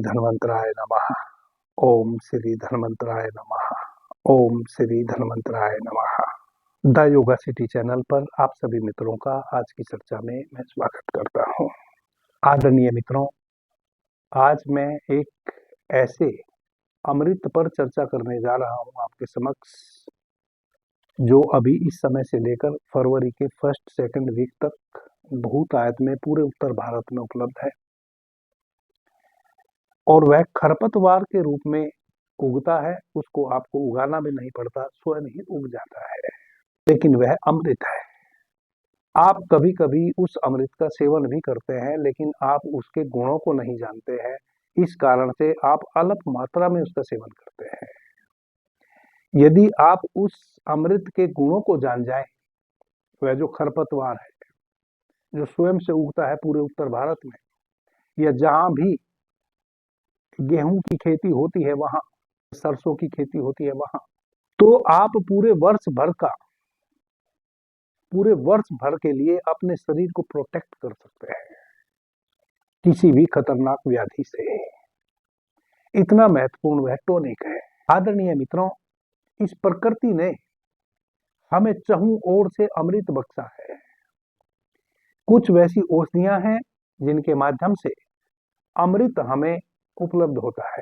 धन्वंतराय नमः। ओम श्री धन्वंतराय नमः। ओम श्री धन्वंतराय नमः। द योगा सिटी चैनल पर आप सभी मित्रों का आज की चर्चा में मैं स्वागत करता हूं। आदरणीय मित्रों, आज मैं एक ऐसे अमृत पर चर्चा करने जा रहा हूं आपके समक्ष, जो अभी इस समय से लेकर फरवरी के फर्स्ट सेकंड वीक तक बहुतायत में पूरे उत्तर भारत में उपलब्ध है और वह खरपतवार के रूप में उगता है। उसको आपको उगाना भी नहीं पड़ता, स्वयं ही उग जाता है, लेकिन वह अमृत है। आप कभी कभी उस अमृत का सेवन भी करते हैं, लेकिन आप उसके गुणों को नहीं जानते हैं। इस कारण से आप अल्प मात्रा में उसका सेवन करते हैं। यदि आप उस अमृत के गुणों को जान जाएं, वह जो खरपतवार है, जो स्वयं से उगता है पूरे उत्तर भारत में, या जहां भी गेहूं की खेती होती है वहां, सरसों की खेती होती है वहां, तो आप पूरे वर्ष भर के लिए अपने शरीर को प्रोटेक्ट कर सकते हैं किसी भी खतरनाक व्याधि से। इतना महत्वपूर्ण वह टॉनिक है। आदरणीय मित्रों, इस प्रकृति ने हमें चहुं ओर से अमृत बख्शा है। कुछ वैसी औषधियां हैं जिनके माध्यम से अमृत हमें उपलब्ध होता है।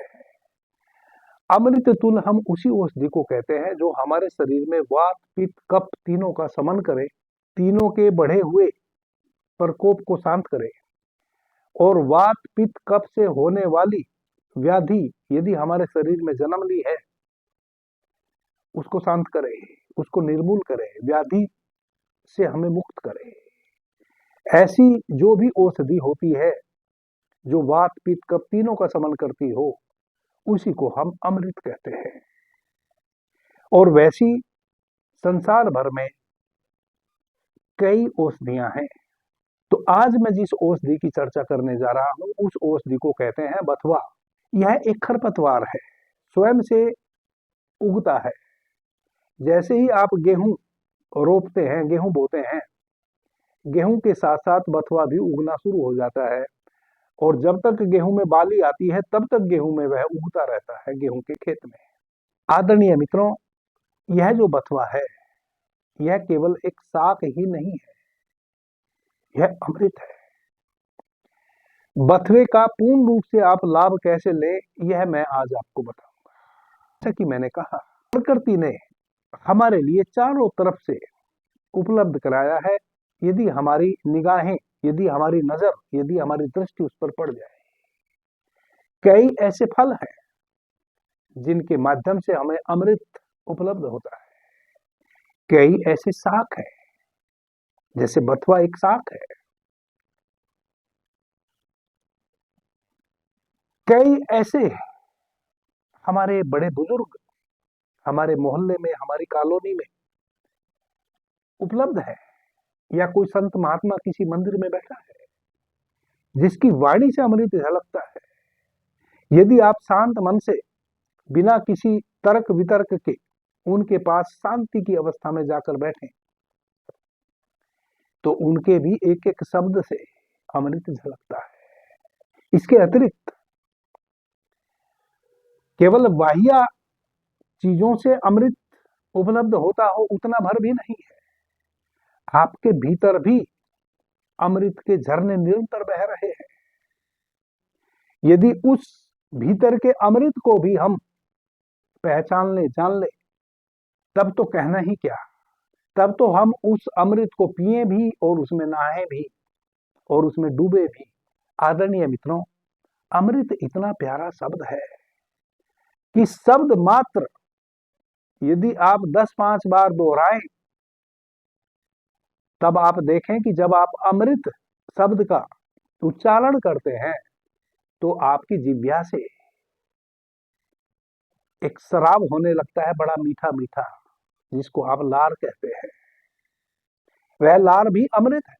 अमृत तुल्य हम उसी औषधि को कहते हैं जो हमारे शरीर में वात पित्त कफ तीनों का समन करे, तीनों के बढ़े हुए प्रकोप को शांत करे, और वात पित्त कफ से होने वाली व्याधि यदि हमारे शरीर में जन्म ली है उसको शांत करे, उसको निर्मूल करे, व्याधि से हमें मुक्त करे। ऐसी जो भी औषधि होती है जो वात पित्त कफ तीनों का समन करती हो, उसी को हम अमृत कहते हैं। और वैसी संसार भर में कई औषधियां हैं। तो आज मैं जिस औषधि की चर्चा करने जा रहा हूं, उस औषधि को कहते हैं बथुआ। यह एक खरपतवार है, स्वयं से उगता है। जैसे ही आप गेहूं रोपते हैं, गेहूं बोते हैं, गेहूं के साथ साथ बथुआ भी उगना शुरू हो जाता है, और जब तक गेहूं में बाली आती है तब तक गेहूं में वह उगता रहता है, गेहूं के खेत में। आदरणीय मित्रों, यह जो बथुआ है, यह केवल एक शाक ही नहीं है, यह अमृत है। बथुए का पूर्ण रूप से आप लाभ कैसे लें, यह मैं आज आपको बताऊंगा। जैसा कि मैंने कहा, प्रकृति ने हमारे लिए चारों तरफ से उपलब्ध कराया है। यदि हमारी निगाहें, यदि हमारी नजर, यदि हमारी दृष्टि उस पर पड़ जाए, कई ऐसे फल हैं जिनके माध्यम से हमें अमृत उपलब्ध होता है। कई ऐसे शाक हैं, जैसे बथुआ एक शाक है। कई ऐसे हमारे बड़े बुजुर्ग हमारे मोहल्ले में, हमारी कॉलोनी में उपलब्ध है, या कोई संत महात्मा किसी मंदिर में बैठा है जिसकी वाणी से अमृत झलकता है। यदि आप शांत मन से, बिना किसी तर्क वितर्क के, उनके पास शांति की अवस्था में जाकर बैठे, तो उनके भी एक एक शब्द से अमृत झलकता है। इसके अतिरिक्त केवल बाह्य चीजों से अमृत उपलब्ध होता हो उतना भर भी नहीं है, आपके भीतर भी अमृत के झरने निरंतर बह रहे हैं। यदि उस भीतर के अमृत को भी हम पहचान ले, जान ले, तब तो कहना ही क्या, तब तो हम उस अमृत को पिए भी और उसमें नहाए भी और उसमें डूबे भी। आदरणीय मित्रों, अमृत इतना प्यारा शब्द है कि शब्द मात्र यदि आप 10-5 बार दोहराएं, तब आप देखें कि जब आप अमृत शब्द का उच्चारण करते हैं तो आपकी जिह्वा से एक शराब होने लगता है, बड़ा मीठा मीठा, जिसको आप लार कहते हैं। वह लार भी अमृत है।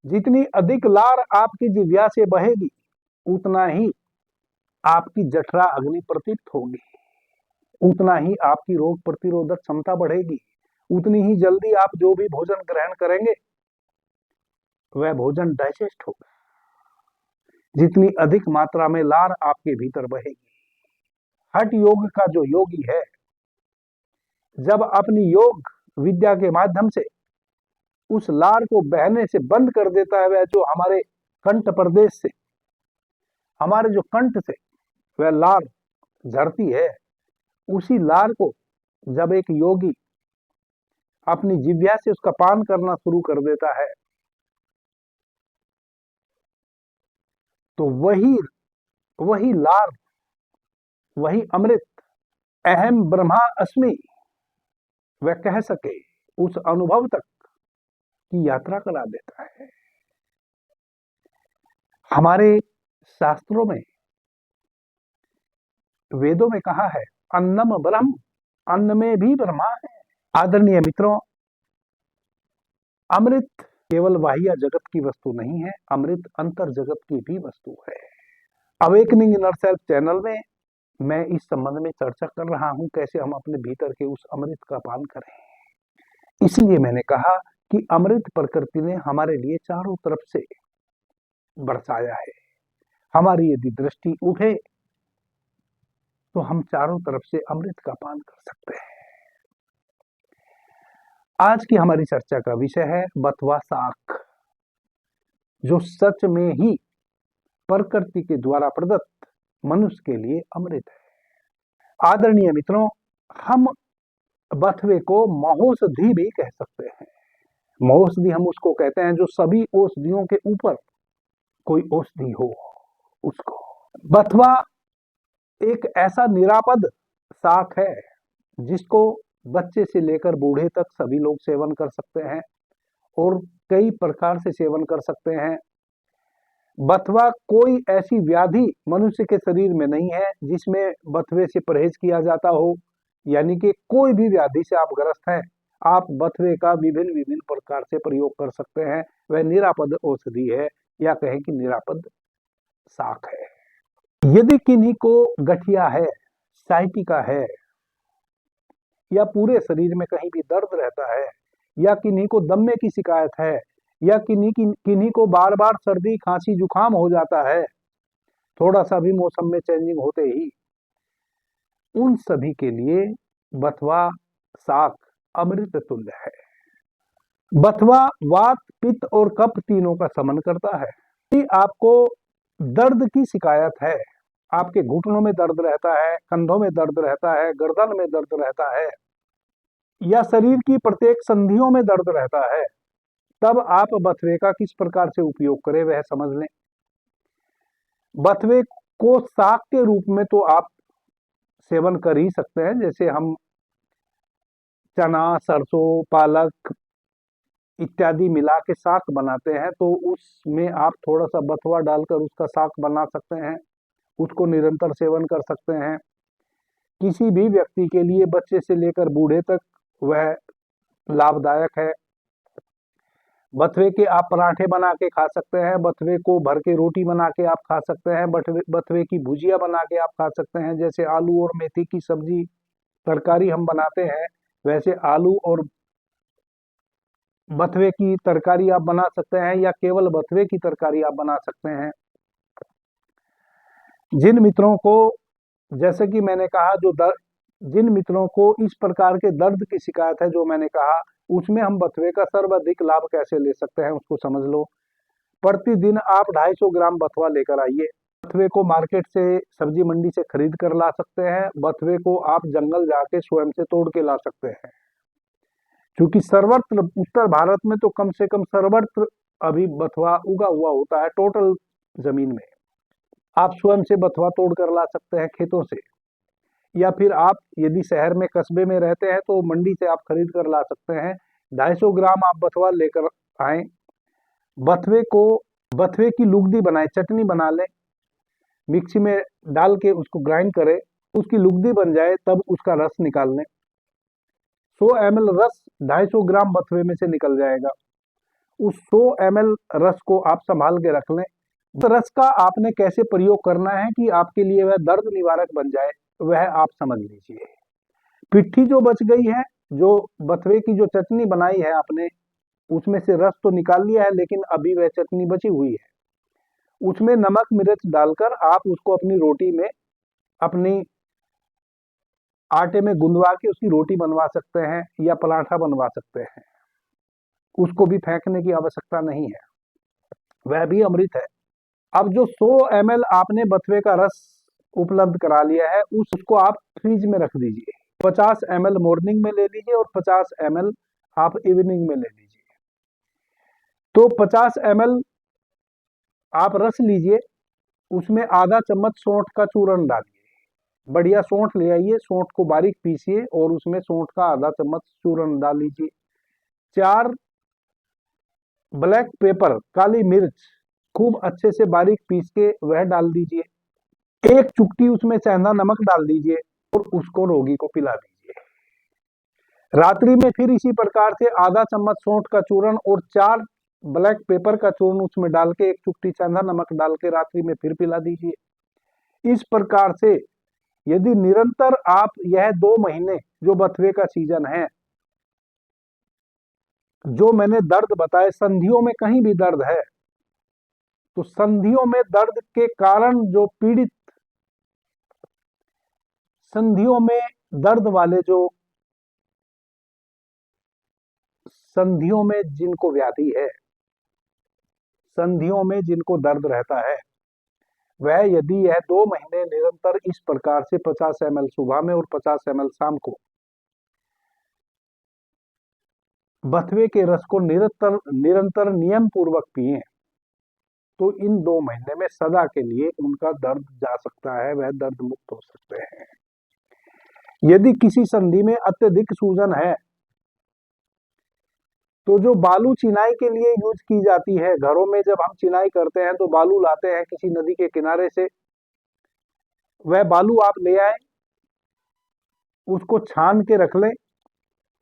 जितनी अधिक लार आपकी जिह्वा से बहेगी, उतना ही आपकी जठरा अग्नि प्रतीप्त होगी, उतना ही आपकी रोग प्रतिरोधक क्षमता बढ़ेगी, उतनी ही जल्दी आप जो भी भोजन ग्रहण करेंगे वह भोजन डाइजेस्ट होगा। जितनी अधिक मात्रा में लार आपके भीतर बहेगी। हठ योग का जो योगी है, जब अपनी योग विद्या के माध्यम से उस लार को बहने से बंद कर देता है, वह जो हमारे कंठ प्रदेश से, हमारे जो कंठ से वह लार झरती है, उसी लार को जब एक योगी अपनी जिह्वा से उसका पान करना शुरू कर देता है, तो वही लार, वही अमृत, अहम ब्रह्मा अस्मि, वह कह सके उस अनुभव तक की यात्रा करा देता है। हमारे शास्त्रों में, वेदों में कहा है, अन्नम ब्रह्म, अन्न में भी ब्रह्मा है। आदरणीय मित्रों, अमृत केवल बाह्य जगत की वस्तु नहीं है, अमृत अंतर जगत की भी वस्तु है। अवेकनिंग इनर सेल्फ चैनल में मैं इस संबंध में चर्चा कर रहा हूं, कैसे हम अपने भीतर के उस अमृत का पान करें। इसलिए मैंने कहा कि अमृत प्रकृति ने हमारे लिए चारों तरफ से बरसाया है। हमारी यदि दृष्टि उठे तो हम चारों तरफ से अमृत का पान कर सकते हैं। आज की हमारी चर्चा का विषय है बथुआ शाक, जो सच में ही प्रकृति के द्वारा प्रदत्त मनुष्य के लिए अमृत है। आदरणीय मित्रों, हम बथुए को महौषधि भी कह सकते हैं। महौषधि हम उसको कहते हैं जो सभी औषधियों के ऊपर कोई औषधि हो उसको। बथुआ एक ऐसा निरापद शाक है जिसको बच्चे से लेकर बूढ़े तक सभी लोग सेवन कर सकते हैं और कई प्रकार से सेवन कर सकते हैं। बथुआ कोई ऐसी व्याधि मनुष्य के शरीर में नहीं है जिसमें बथुए से परहेज किया जाता हो, यानी कि कोई भी व्याधि से आप ग्रस्त हैं, आप बथुए का विभिन्न विभिन्न प्रकार से प्रयोग कर सकते हैं। वह निरापद औषधि है, या कहें कि निरापद शाक है। यदि किन्हीं को गठिया है, साइटिका है, या पूरे शरीर में कहीं भी दर्द रहता है, या किन्हीं को दम्मे की शिकायत है, या किन्हीं को बार बार सर्दी खांसी जुकाम हो जाता है, थोड़ा सा भी मौसम में चेंजिंग होते ही, उन सभी के लिए बथुआ शाक अमृत तुल्य है। बथुआ वात, पित्त और कफ तीनों का शमन करता है। यदि आपको दर्द की शिकायत है, आपके घुटनों में दर्द रहता है, कंधों में दर्द रहता है, गर्दन में दर्द रहता है, या शरीर की प्रत्येक संधियों में दर्द रहता है, तब आप बथुए का किस प्रकार से उपयोग करें वह समझ लें। बथुए को शाक के रूप में तो आप सेवन कर ही सकते हैं, जैसे हम चना, सरसों, पालक इत्यादि मिला के शाक बनाते हैं, तो उसमें आप थोड़ा सा बथुआ डालकर उसका शाक बना सकते हैं, उसको निरंतर सेवन कर सकते हैं। किसी भी व्यक्ति के लिए, बच्चे से लेकर बूढ़े तक, वह लाभदायक है। बथुए के आप पराठे बना के खा सकते हैं, बथुए को भर के रोटी बना के आप खा सकते हैं, बथुए की भुजिया बना के आप खा सकते हैं। जैसे आलू और मेथी की सब्जी तरकारी हम बनाते हैं, वैसे आलू और बथुए की तरकारी आप बना सकते हैं, या केवल बथुए की तरकारी आप बना सकते हैं। जिन मित्रों को, जैसे कि मैंने कहा, जिन मित्रों को इस प्रकार के दर्द की शिकायत है जो मैंने कहा, उसमें हम बथुए का सर्वाधिक लाभ कैसे ले सकते हैं उसको समझ लो। प्रतिदिन आप 250 ग्राम बथुआ लेकर आइए। बथुए को मार्केट से, सब्जी मंडी से खरीद कर ला सकते हैं। बथुए को आप जंगल जाके स्वयं से तोड़ के ला सकते हैं, क्योंकि सर्वत्र उत्तर भारत में तो कम से कम सर्वत्र अभी बथुआ उगा हुआ होता है। टोटल जमीन में आप स्वयं से बथुआ तोड़ कर ला सकते हैं खेतों से, या फिर आप यदि शहर में, कस्बे में रहते हैं तो मंडी से आप खरीद कर ला सकते हैं। 250 ग्राम आप बथुआ लेकर आए। बथुए की लुगदी बनाए, चटनी बना लें, मिक्सी में डाल के उसको ग्राइंड करें, उसकी लुगदी बन जाए, तब उसका रस निकाल लें। 100 ml रस 250 ग्राम बथुए में से निकल जाएगा। उस 100 ml रस को आप संभाल के रख लें। रस का आपने कैसे प्रयोग करना है कि आपके लिए वह दर्द निवारक बन जाए, वह आप समझ लीजिए। पिट्ठी जो बच गई है, जो बथुए की जो चटनी बनाई है आपने, उसमें से रस तो निकाल लिया है, लेकिन अभी वह चटनी बची हुई है, उसमें नमक मिर्च डालकर आप उसको अपनी रोटी में, अपनी आटे में गुंदवा के उसकी रोटी बनवा सकते हैं या पराठा बनवा सकते हैं। उसको भी फेंकने की आवश्यकता नहीं है, वह भी अमृत है। अब जो 100 ml आपने बथुए का रस उपलब्ध करा लिया है, उसको आप फ्रिज में रख दीजिए। 50 ml मॉर्निंग में ले लीजिए और 50 ml आप इवनिंग में ले लीजिए। तो 50 ml आप रस लीजिए, उसमें आधा चम्मच सौंठ का चूर्ण डालिए। बढ़िया सौंठ ले आइए, सौंठ को बारीक पीसिए और उसमें सौंठ का आधा चम्मच चूर्ण डाल लीजिए। 4 ब्लैक पेपर, काली मिर्च खूब अच्छे से बारीक पीस के वह डाल दीजिए। 1 चुटकी उसमें सेंधा नमक डाल दीजिए और उसको रोगी को पिला दीजिए। रात्रि में फिर इसी प्रकार से आधा चम्मच सौंठ का चूर्ण और 4 ब्लैक पेपर का चूर्ण उसमें डाल के 1 चुटकी सेंधा नमक डाल के रात्रि में फिर पिला दीजिए। इस प्रकार से यदि निरंतर आप यह 2 महीने, जो बथुए का सीजन है, जो मैंने दर्द बताए, संधियों में कहीं भी दर्द है तो संधियों में दर्द के कारण जो पीड़ित, संधियों में दर्द वाले, जो संधियों में जिनको व्याधि है, संधियों में जिनको दर्द रहता है, वह यदि यह 2 महीने निरंतर इस प्रकार से 50 ml सुबह में और 50 ml शाम को बथुए के रस को निरंतर नियम पूर्वक पिए, तो इन 2 महीने में सदा के लिए उनका दर्द जा सकता है, वह दर्द मुक्त हो सकते हैं। यदि किसी संधि में अत्यधिक सूजन है तो जो बालू चिनाई के लिए यूज की जाती है, घरों में जब हम चिनाई करते हैं तो बालू लाते हैं किसी नदी के किनारे से, वह बालू आप ले आए, उसको छान के रख लें।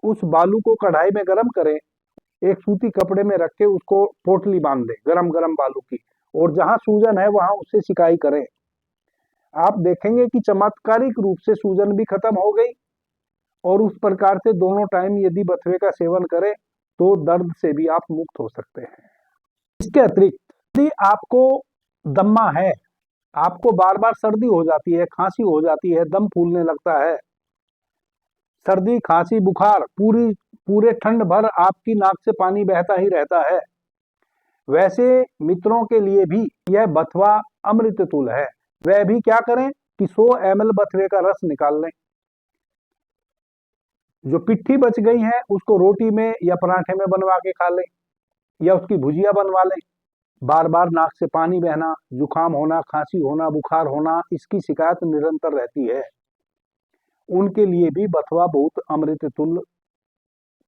उस बालू को कढ़ाई में गर्म करें, एक सूती कपड़े में रख के उसको पोटली बांध दें गरम गरम बालू की, और जहां सूजन है वहां उससे सिकाई करें। आप देखेंगे कि चमत्कारिक रूप से सूजन भी खत्म हो गई, और उस प्रकार से दोनों टाइम यदि बथुए का सेवन करें तो दर्द से भी आप मुक्त हो सकते हैं। इसके अतिरिक्त यदि आपको दम्मा है, आपको बार बार सर्दी हो जाती है, खांसी हो जाती है, दम फूलने लगता है, सर्दी खांसी बुखार पूरे ठंड भर आपकी नाक से पानी बहता ही रहता है, वैसे मित्रों के लिए भी यह बथुआ अमृत तुल्य है। वह भी क्या करें कि 100 ml बथुए का रस निकाल लें, जो पिट्ठी बच गई है उसको रोटी में या पराठे में बनवा के खा लें या उसकी भुजिया बनवा लें। बार बार नाक से पानी बहना, जुकाम होना, खांसी होना, बुखार होना, इसकी शिकायत निरंतर रहती है, उनके लिए भी बथुआ बहुत अमृत तुल्य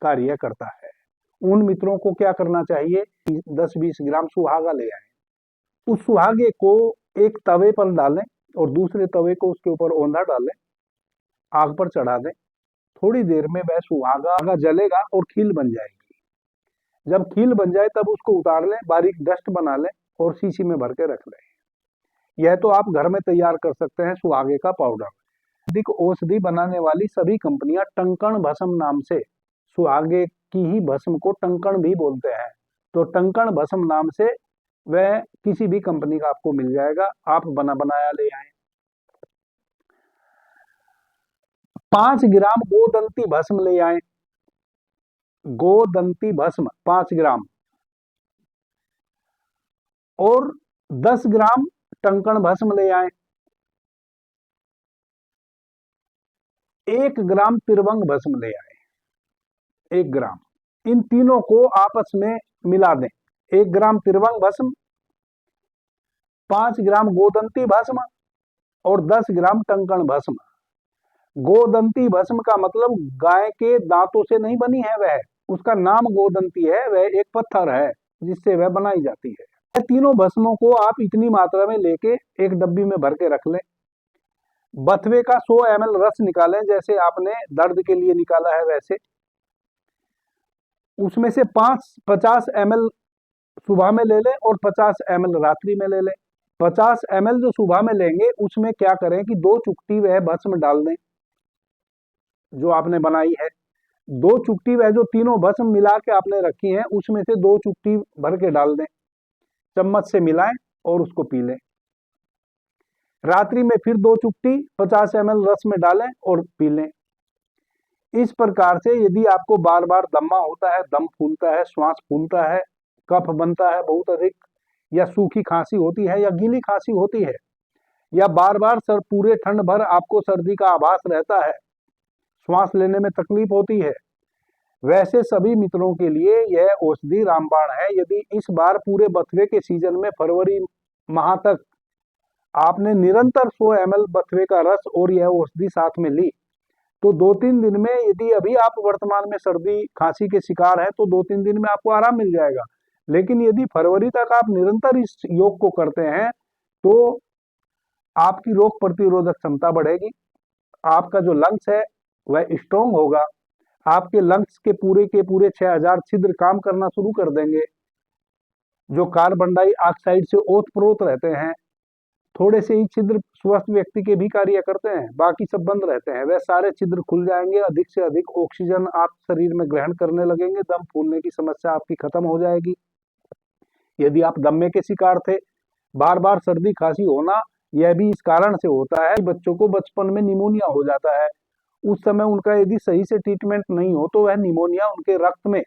कार्य करता है। उन मित्रों को क्या करना चाहिए कि 10-20 ग्राम सुहागा ले आए, उस सुहागे को एक तवे पर डालें और दूसरे तवे को उसके ऊपर औंधा डालें, आग पर चढ़ा दें। थोड़ी देर में वह सुहागा जलेगा और खील बन जाएगी। जब खील बन जाए तब उसको उतार लें, बारीक डस्ट बना लें और शीशी में भर के रख लें। यह तो आप घर में तैयार कर सकते हैं सुहागे का पाउडर। अधिक औषधि बनाने वाली सभी कंपनियां टंकण भस्म नाम से, सुहागे की ही भस्म को टंकण भी बोलते हैं, तो टंकण भस्म नाम से वह किसी भी कंपनी का आपको मिल जाएगा, आप बना बनाया ले आए। 5 ग्राम गोदंती भस्म ले आए, गोदंती भस्म 5 ग्राम, और 10 ग्राम टंकण भस्म ले आए, 1 ग्राम त्रिभंग भस्म ले आए, 1 ग्राम। इन तीनों को आपस में मिला दें। 1 ग्राम त्रिभंग भस्म, 5 ग्राम गोदंती भस्म और 10 ग्राम टंकण भस्म। गोदंती भस्म का मतलब गाय के दांतों से नहीं बनी है वह, उसका नाम गोदंती है, वह एक पत्थर है जिससे वह बनाई जाती है। यह तीनों भस्मों को आप इतनी मात्रा में लेके एक डब्बी में भर के रख लें। बथुए का 100 ml रस निकालें, जैसे आपने दर्द के लिए निकाला है वैसे। उसमें से 50 ml सुबह में ले लें और 50 ml रात्रि में ले लें। 50 ml जो सुबह में लेंगे उसमें क्या करें कि 2 चुटकी वह भस्म डाल दें जो आपने बनाई है। 2 चुटकी वह जो तीनों भस्म मिला के आपने रखी है उसमें से 2 चुटकी भर के डाल दें, चम्मच से मिलाएं और उसको पी लें। रात्रि में फिर 2 चुटकी 50 ml रस में डालें और पी लें। इस प्रकार से यदि आपको बार बार दम्मा होता है, दम फूलता है, श्वास फूलता है, कफ बनता है बहुत अधिक, या सूखी खांसी होती है या गीली खांसी होती है, या बार बार सर पूरे ठंड भर आपको सर्दी का आभास रहता है, श्वास लेने में तकलीफ होती है, वैसे सभी मित्रों के लिए यह औषधि रामबाण है। यदि इस बार पूरे बथुए के सीजन में फरवरी माह तक आपने निरंतर 100 ml बथुए का रस और यह औषधि साथ में ली, तो 2-3 दिन में, यदि अभी आप वर्तमान में सर्दी खांसी के शिकार हैं, तो 2-3 दिन में आपको आराम मिल जाएगा। लेकिन यदि फरवरी तक आप निरंतर इस योग को करते हैं तो आपकी रोग प्रतिरोधक क्षमता बढ़ेगी, आपका जो लंग्स है वह स्ट्रोंग होगा, आपके लंग्स के पूरे 6000 छिद्र काम करना शुरू कर देंगे। जो कार्बन डाइऑक्साइड से ओतप्रोत रहते हैं, थोड़े से ही छिद्र स्वस्थ व्यक्ति के भी कार्य करते हैं, बाकी सब बंद रहते हैं, वह सारे छिद्र खुल जाएंगे, अधिक से अधिक ऑक्सीजन आप शरीर में ग्रहण करने लगेंगे, दम फूलने की समस्या आपकी खत्म हो जाएगी। यदि आप दम्मे के शिकार थे, बार बार सर्दी खांसी होना, यह भी इस कारण से होता है कि बच्चों को बचपन में निमोनिया हो जाता है। उस समय उनका यदि सही से ट्रीटमेंट नहीं हो तो वह निमोनिया उनके रक्त में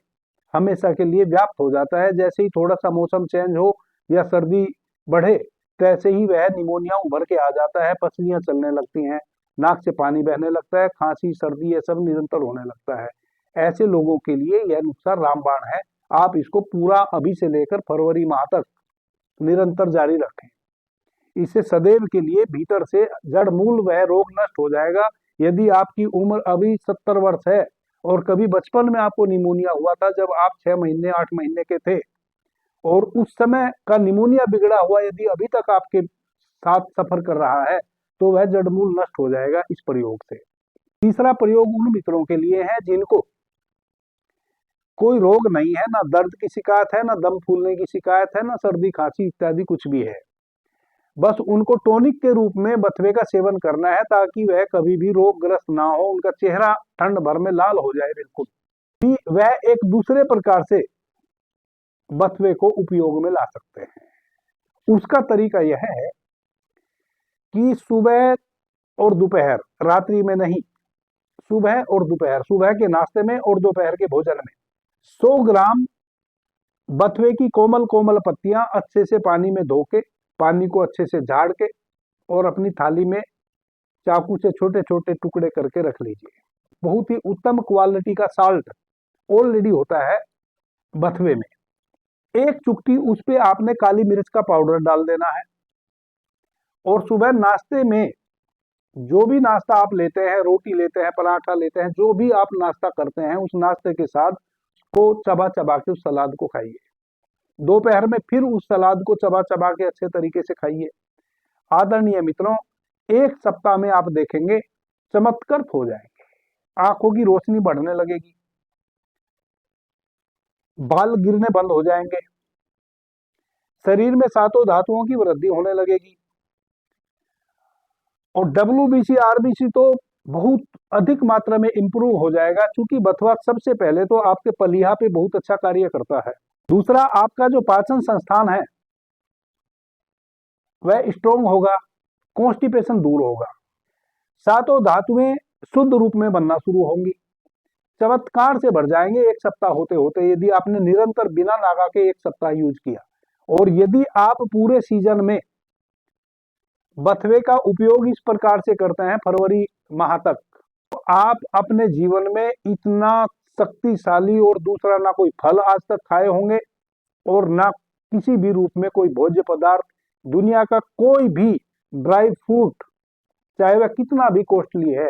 हमेशा के लिए व्याप्त हो जाता है। जैसे ही थोड़ा सा मौसम चेंज हो या सर्दी बढ़े, तैसे ही वह निमोनिया उभर के आ जाता है, पसलियां चलने लगती हैं, नाक से पानी बहने लगता है, खांसी सर्दी ये सब निरंतर होने लगता है। ऐसे लोगों के लिए यह नुस्खा रामबाण है। आप इसको पूरा अभी से लेकर फरवरी माह तक निरंतर जारी रखें। इससे सदैव के लिए भीतर से जड़ मूल वह रोग नष्ट हो जाएगा। यदि आपकी उम्र अभी 70 वर्ष है और कभी बचपन में आपको निमोनिया हुआ था जब आप 6 महीने 8 महीने के थे, और उस समय का निमोनिया बिगड़ा हुआ यदि अभी तक आपके साथ सफर कर रहा है, तो वह जड़मूल नष्ट हो जाएगा इस प्रयोग से। तीसरा प्रयोग उन मित्रों के लिए है जिनको कोई रोग नहीं है, ना दर्द की शिकायत है, ना दम फूलने की शिकायत है, ना सर्दी खांसी इत्यादि कुछ भी है। बस उनको टॉनिक के रूप में बथुए का सेवन करना है ताकि वह कभी भी रोगग्रस्त ना हो, उनका चेहरा ठंड भर में लाल हो जाए बिल्कुल, कि वह एक दूसरे प्रकार से बथुए को उपयोग में ला सकते हैं। उसका तरीका यह है कि सुबह और दोपहर, रात्रि में नहीं, सुबह और दोपहर, सुबह के नाश्ते में और दोपहर के भोजन में 100 ग्राम बथुए की कोमल कोमल पत्तियां अच्छे से पानी में धो के, पानी को अच्छे से झाड़ के और अपनी थाली में चाकू से छोटे छोटे टुकड़े करके रख लीजिए। बहुत ही उत्तम क्वालिटी का साल्ट ऑलरेडी होता है बथुए में। एक चुटकी उस पे आपने काली मिर्च का पाउडर डाल देना है, और सुबह नाश्ते में जो भी नाश्ता आप लेते हैं, रोटी लेते हैं, पराठा लेते हैं, जो भी आप नाश्ता करते हैं, उस नाश्ते के साथ को चबा चबा के उस सलाद को खाइए। दोपहर में फिर उस सलाद को चबा चबा के अच्छे तरीके से खाइए। आदरणीय मित्रों, 1 सप्ताह में आप देखेंगे चमत्कृत हो जाएंगे, आंखों की रोशनी बढ़ने लगेगी, बाल गिरने बंद हो जाएंगे, शरीर में सातों धातुओं की वृद्धि होने लगेगी, और WBC RBC तो बहुत अधिक मात्रा में इंप्रूव हो जाएगा, क्योंकि बथुआ सबसे पहले तो आपके पलिहा पे बहुत अच्छा कार्य करता है। दूसरा, आपका जो पाचन संस्थान है वह स्ट्रोंग होगा, कॉन्स्टिपेशन दूर होगा, सातों धातुएं शुद्ध रूप में बनना शुरू होंगी, चमत्कार से बढ़ जाएंगे 1 सप्ताह होते होते, यदि आपने निरंतर बिना नागा के 1 सप्ताह यूज किया। और यदि आप पूरे सीजन में बथुए का उपयोग इस प्रकार से करते हैं फरवरी माह तक, तो आप अपने जीवन में इतना शक्तिशाली और दूसरा ना कोई फल आज तक खाए होंगे और ना किसी भी रूप में कोई भोज्य पदार्थ, दुनिया का कोई भी ड्राई फ्रूट चाहे वह कितना भी कॉस्टली है,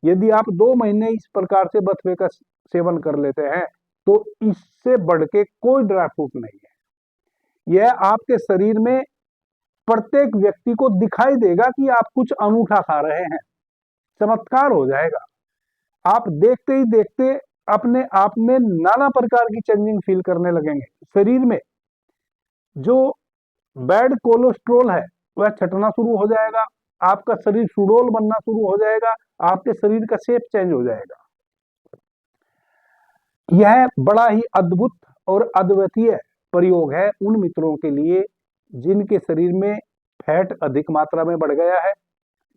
यदि आप 2 महीने इस प्रकार से बथुए का सेवन कर लेते हैं तो इससे बढ़ के कोई ड्राई फ्रूट नहीं है। यह आपके शरीर में प्रत्येक व्यक्ति को दिखाई देगा कि आप कुछ अनूठा खा रहे हैं, चमत्कार हो जाएगा। आप देखते ही देखते अपने आप में नाना प्रकार की चेंजिंग फील करने लगेंगे। शरीर में जो बैड कोलेस्ट्रॉल है वह छटना शुरू हो जाएगा, आपका शरीर सुडौल बनना शुरू हो जाएगा, आपके शरीर का शेप चेंज हो जाएगा। यह बड़ा ही अद्भुत और अद्वितीय प्रयोग है उन मित्रों के लिए जिनके शरीर में फैट अधिक मात्रा में बढ़ गया है,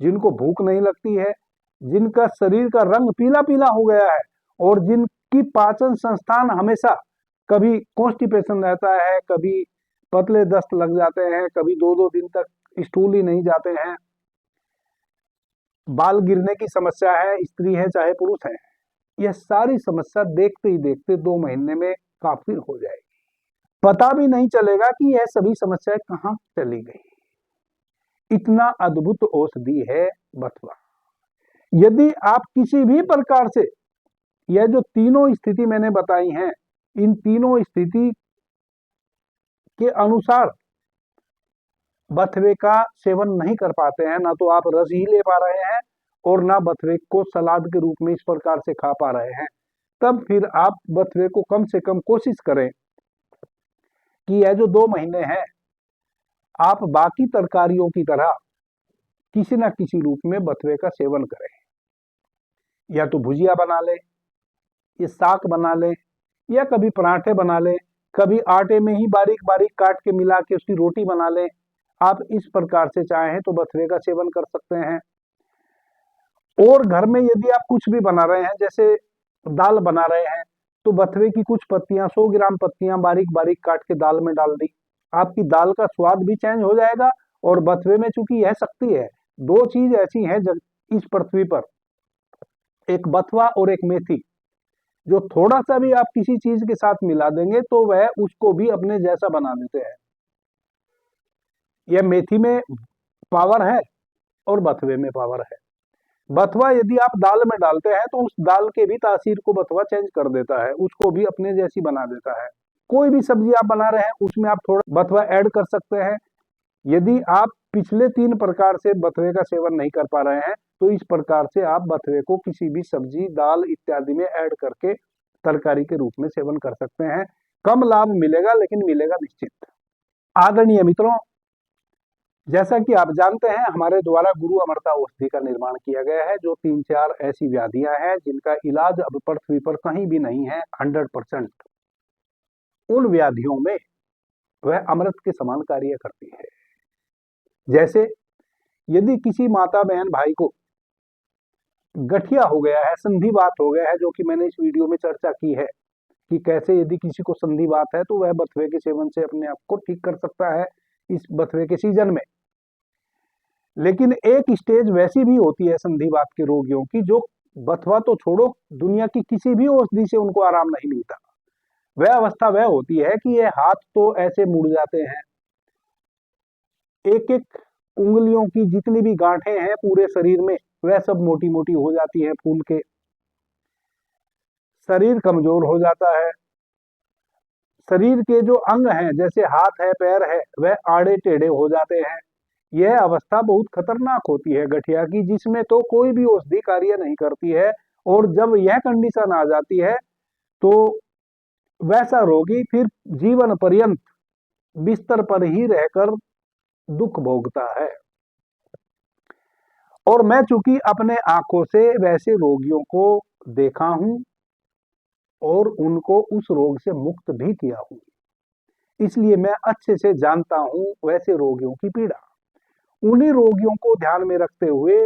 जिनको भूख नहीं लगती है, जिनका शरीर का रंग पीला पीला हो गया है, और जिनकी पाचन संस्थान हमेशा कभी कॉन्स्टिपेशन रहता है, कभी पतले दस्त लग जाते हैं, कभी 2-2 दिन तक स्टूल ही नहीं जाते हैं, बाल गिरने की समस्या है, स्त्री है चाहे पुरुष है, यह सारी समस्या देखते ही देखते 2 महीने में काफी हो जाएगी। पता भी नहीं चलेगा कि यह सभी समस्याएं कहाँ चली गई। इतना अद्भुत औषधि है बथुआ। यदि आप किसी भी प्रकार से यह जो तीनों स्थिति मैंने बताई हैं, इन तीनों स्थिति के अनुसार बथुए का सेवन नहीं कर पाते हैं, ना तो आप रस ही ले पा रहे हैं और ना बथुए को सलाद के रूप में इस प्रकार से खा पा रहे हैं, तब फिर आप बथुए को कम से कम कोशिश करें कि यह जो 2 महीने हैं आप बाकी तरकारियों की तरह किसी न किसी रूप में बथुए का सेवन करें। या तो भुजिया बना ले, ये साग बना ले, या कभी पराठे बना ले, कभी आटे में ही बारीक बारीक काट के मिला के उसकी रोटी बना ले। आप इस प्रकार से चाहें तो बथुए का सेवन कर सकते हैं। और घर में यदि आप कुछ भी बना रहे हैं, जैसे दाल बना रहे हैं, तो बथुए की कुछ पत्तियां, 100 ग्राम पत्तियां बारीक बारीक काट के दाल में डाल दी, आपकी दाल का स्वाद भी चेंज हो जाएगा। और बथुए में चूंकि यह शक्ति है, 2 चीज ऐसी हैं इस पृथ्वी पर, एक बथुआ और एक मेथी, जो थोड़ा सा भी आप किसी चीज के साथ मिला देंगे तो वह उसको भी अपने जैसा बना देते हैं। यह मेथी में पावर है और बथुए में पावर है। बथुआ यदि आप दाल में डालते हैं तो उस दाल के भी तासीर को बथुआ चेंज कर देता है, उसको भी अपने जैसी बना देता है। कोई भी सब्जी आप बना रहे हैं उसमें आप थोड़ा बथुआ ऐड कर सकते हैं। यदि आप पिछले 3 प्रकार से बथुए का सेवन नहीं कर पा रहे हैं तो इस प्रकार से आप बथुए को किसी भी सब्जी, दाल इत्यादि में ऐड करके तरकारी के रूप में सेवन कर सकते हैं। कम लाभ मिलेगा लेकिन मिलेगा निश्चित। आदरणीय मित्रों, जैसा कि आप जानते हैं हमारे द्वारा गुरु अमृता औषधि का निर्माण किया गया है, जो 3-4 ऐसी व्याधियां हैं जिनका इलाज अब पृथ्वी पर कहीं भी नहीं है 100%। उन व्याधियों में वह अमृत के समान कार्य करती है। जैसे यदि किसी माता बहन भाई को गठिया हो गया है, संधिवात हो गया है, जो कि मैंने इस वीडियो में चर्चा की है कि कैसे यदि किसी को संधिवात है तो वह बथुए के सेवन से अपने आप को ठीक कर सकता है इस बथुए के सीजन में। लेकिन एक स्टेज वैसी भी होती है संधिवात के रोगियों की, जो बथुआ तो छोड़ो, दुनिया की किसी भी औषधि से उनको आराम नहीं मिलता। वह अवस्था वह होती है कि ये हाथ तो ऐसे मुड़ जाते हैं, एक एक उंगलियों की जितनी भी गांठें हैं पूरे शरीर में वह सब मोटी मोटी हो जाती है फूल के, शरीर कमजोर हो जाता है, शरीर के जो अंग हैं जैसे हाथ है, पैर है, वह आड़े टेढ़े हो जाते हैं। यह अवस्था बहुत खतरनाक होती है गठिया की, जिसमें तो कोई भी औषधि कार्य नहीं करती है। और जब यह कंडीशन आ जाती है तो वैसा रोगी फिर जीवन पर्यंत बिस्तर पर ही रहकर दुख भोगता है। और मैं चूंकि अपने आंखों से वैसे रोगियों को देखा हूं और उनको उस रोग से मुक्त भी किया हूं, इसलिए मैं अच्छे से जानता हूं वैसे रोगियों की पीड़ा। उन्हीं रोगियों को ध्यान में रखते हुए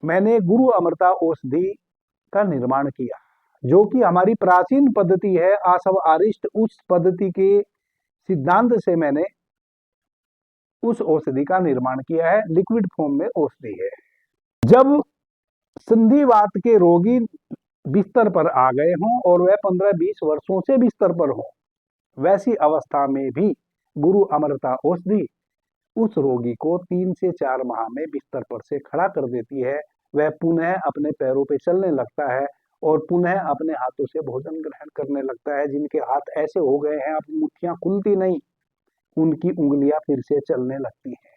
मैंने गुरु अमृता औषधि का निर्माण किया, जो कि हमारी प्राचीन पद्धति है आसव आरिष्ट। उस पद्धति के सिद्धांत से मैंने उस औषधि का निर्माण किया है, लिक्विड फॉर्म में औषधि है। जब संधिवात के रोगी बिस्तर पर आ गए हों और वह 15-20 वर्षों से बिस्तर पर हो, वैसी अवस्था में भी गुरु अमृता औषधि उस रोगी को 3 से 4 माह में बिस्तर पर से खड़ा कर देती है। वह पुनः अपने पैरों पे चलने लगता है और पुनः अपने हाथों से भोजन ग्रहण करने लगता है। जिनके हाथ ऐसे हो गए हैं अब मुट्ठियां खुलती नहीं, उनकी उंगलियां फिर से चलने लगती हैं।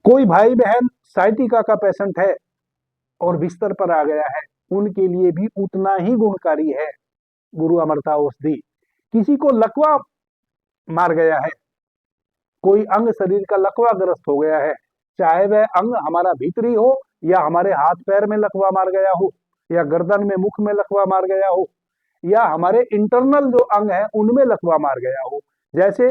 कोई भाई बहन साइटिका का पेशेंट है और बिस्तर पर आ गया है, उनके लिए भी उतना ही गुणकारी है गुरु अमृता औषधि। किसी को लकवा मार गया है, कोई अंग शरीर का लकवा ग्रस्त हो गया है, चाहे वह अंग हमारा भीतरी हो या हमारे हाथ पैर में लकवा मार गया हो या गर्दन में, मुख में लकवा मार गया हो या हमारे इंटरनल जो अंग है उनमें लकवा मार गया हो, जैसे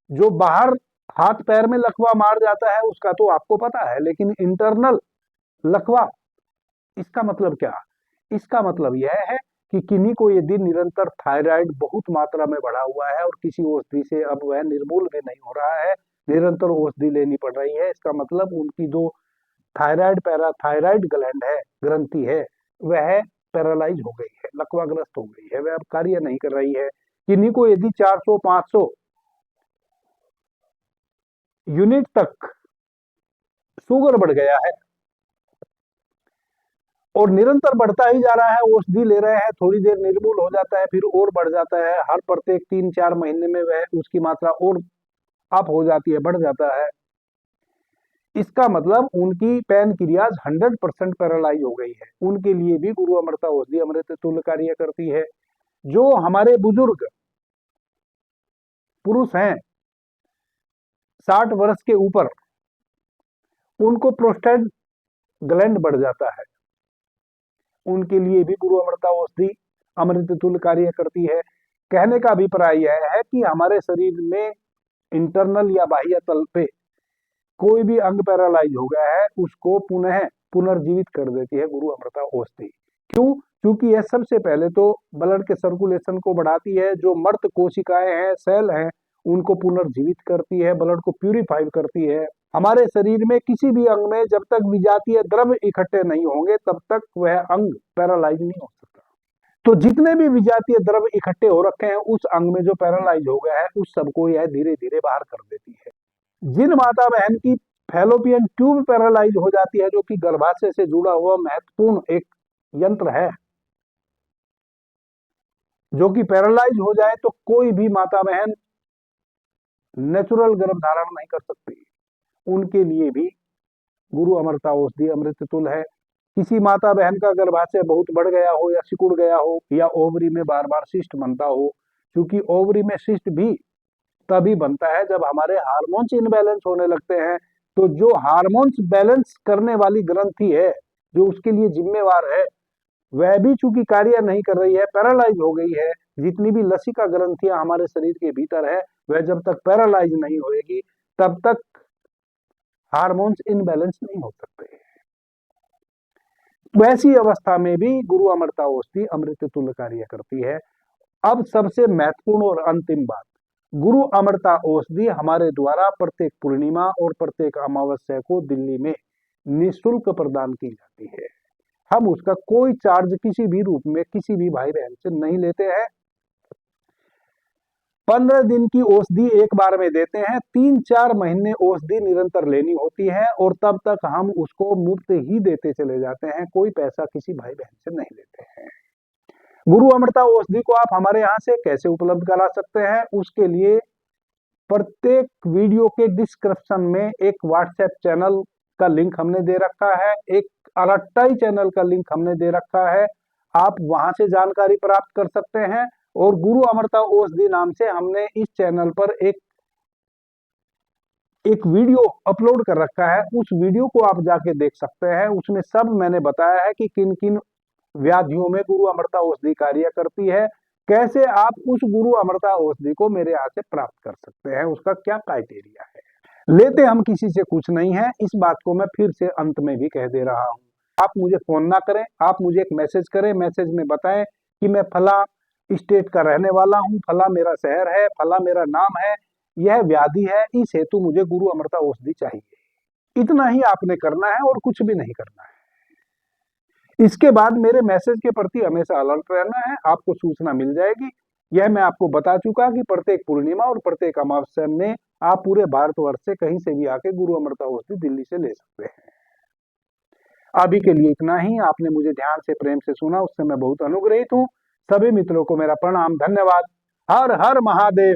जो बाहर हाथ पैर में लकवा मार जाता है उसका तो आपको पता है, लेकिन इंटरनल लकवा, इसका मतलब क्या? इसका मतलब यह है कि किन्हीं को यदि निरंतर थायराइड बहुत मात्रा में बढ़ा हुआ है और किसी औषधि से अब वह निर्मूल भी नहीं हो रहा है, निरंतर औषधि लेनी पड़ रही है, इसका मतलब उनकी जो थायराइड पैराथायराइड ग्लैंड है, ग्रंथि है, वह पैरालाइज हो गई है, लकवाग्रस्त हो गई है, वह अब कार्य नहीं कर रही है। किन्हीं को यदि 400-500 यूनिट तक शुगर बढ़ गया है और निरंतर बढ़ता ही जा रहा है, औषधि ले रहे हैं, थोड़ी देर निर्मूल हो जाता है, फिर और बढ़ जाता है, हर प्रत्येक 3-4 महीने में वह उसकी मात्रा और अप हो जाती है, बढ़ जाता है, इसका मतलब उनकी पैनक्रियाज 100% पैरालाइज हो गई है। उनके लिए भी गुरु अमृता औषधि अमृत तुल्य कार्य करती है। जो हमारे बुजुर्ग पुरुष हैं 60 वर्ष के ऊपर, उनको प्रोस्टेट ग्लैंड बढ़ जाता है, उनके लिए भी गुरु अमृता औषधि अमृत तुल्य कार्य करती है। कहने का अभिप्राय यह है कि हमारे शरीर में इंटरनल या बाह्य तल पे कोई भी अंग पैरालाइज हो गया है, उसको पुनः पुनर्जीवित कर देती है गुरु अमृता औषधि। क्यों? क्योंकि यह सबसे पहले तो ब्लड के सर्कुलेशन को बढ़ाती है, जो मर्त कोशिकाएं हैं, सेल हैं, उनको पुनर्जीवित करती है, ब्लड को प्यूरिफाई करती है। हमारे शरीर में किसी भी अंग में जब तक विजातीय द्रव्य इकट्ठे नहीं होंगे तब तक वह अंग पैरालाइज नहीं हो सकता। तो जितने भी विजातीय द्रव्य इकट्ठे हो रखे हैं उस अंग में जो पैरालाइज हो गया है, उस सबको यह धीरे धीरे बाहर कर देती है। जिन माता बहन की फैलोपियन ट्यूब पैरालाइज हो जाती है, जो कि गर्भाशय से जुड़ा हुआ महत्वपूर्ण एक यंत्र है, जो कि पैरालाइज हो जाए तो कोई भी माता बहन नेचुरल गर्भ धारण नहीं कर सकती, उनके लिए भी गुरु अमृता औषधि अमृत तुल्य है। किसी माता बहन का गर्भाशय बहुत बढ़ गया हो या सिकुड़ गया हो या ओवरी में बार बार सिस्ट बनता हो, क्योंकि ओवरी में सिस्ट भी तभी बनता है जब हमारे हार्मोन्स इनबैलेंस होने लगते हैं। तो जो हार्मोन्स बैलेंस करने वाली ग्रंथि है, जो उसके लिए जिम्मेवार है, वह भी चूंकि कार्य नहीं कर रही है, पैरालाइज हो गई है। जितनी भी लसिका ग्रंथियां हमारे शरीर के भीतर है, वह जब तक पैरालाइज नहीं होएगी तब तक हार्मोन्स इनबैलेंस नहीं हो सकते। वैसी अवस्था में भी गुरु अमृता औषधि अमृत तुल्य कार्य करती है। अब सबसे महत्वपूर्ण और अंतिम बात, गुरु अमृता औषधि हमारे द्वारा प्रत्येक पूर्णिमा और प्रत्येक अमावस्या को दिल्ली में निःशुल्क प्रदान की जाती है। हम उसका कोई चार्ज किसी भी रूप में किसी भी भाई बहन से नहीं लेते हैं। 15 दिन की औषधि एक बार में देते हैं, 3-4 महीने औषधि निरंतर लेनी होती है और तब तक हम उसको मुफ्त ही देते चले जाते हैं, कोई पैसा किसी भाई बहन से नहीं लेते हैं। गुरु अमृता औषधि को आप हमारे यहाँ से कैसे उपलब्ध करा सकते हैं, उसके लिए प्रत्येक वीडियो के डिस्क्रिप्शन में एक व्हाट्सएप चैनल का लिंक हमने दे रखा है, एक अरट्टाई चैनल का लिंक हमने दे रखा है, आप वहां से जानकारी प्राप्त कर सकते हैं। और गुरु अमृता औषधि नाम से हमने इस चैनल पर एक वीडियो अपलोड कर रखा है, उस वीडियो को आप जाके देख सकते हैं। उसमें सब मैंने बताया है कि किन किन व्याधियों में गुरु अमृता औषधि कार्य करती है, कैसे आप उस गुरु अमृता औषधि को मेरे यहाँ से प्राप्त कर सकते हैं, उसका क्या क्राइटेरिया है। लेते हम किसी से कुछ नहीं है, इस बात को मैं फिर से अंत में भी कह दे रहा हूँ। आप मुझे फोन ना करें, आप मुझे एक मैसेज करें, मैसेज में बताएं कि मैं फला स्टेट का रहने वाला हूँ, फला मेरा शहर है, फला मेरा नाम है, यह व्याधि है, इस हेतु मुझे गुरु अमृता औषधि चाहिए। इतना ही आपने करना है और कुछ भी नहीं करना है। इसके बाद मेरे मैसेज के प्रति हमेशा अलर्ट रहना है, आपको सूचना मिल जाएगी। यह मैं आपको बता चुका कि प्रत्येक पूर्णिमा और प्रत्येक अमावस्या में आप पूरे भारतवर्ष से कहीं से भी आके गुरु अमृता औषधि दिल्ली से ले सकते हैं। अभी के लिए इतना ही। आपने मुझे ध्यान से प्रेम से सुना, उससे मैं बहुत अनुग्रहित हूँ। सभी मित्रों को मेरा प्रणाम, धन्यवाद। हर हर महादेव।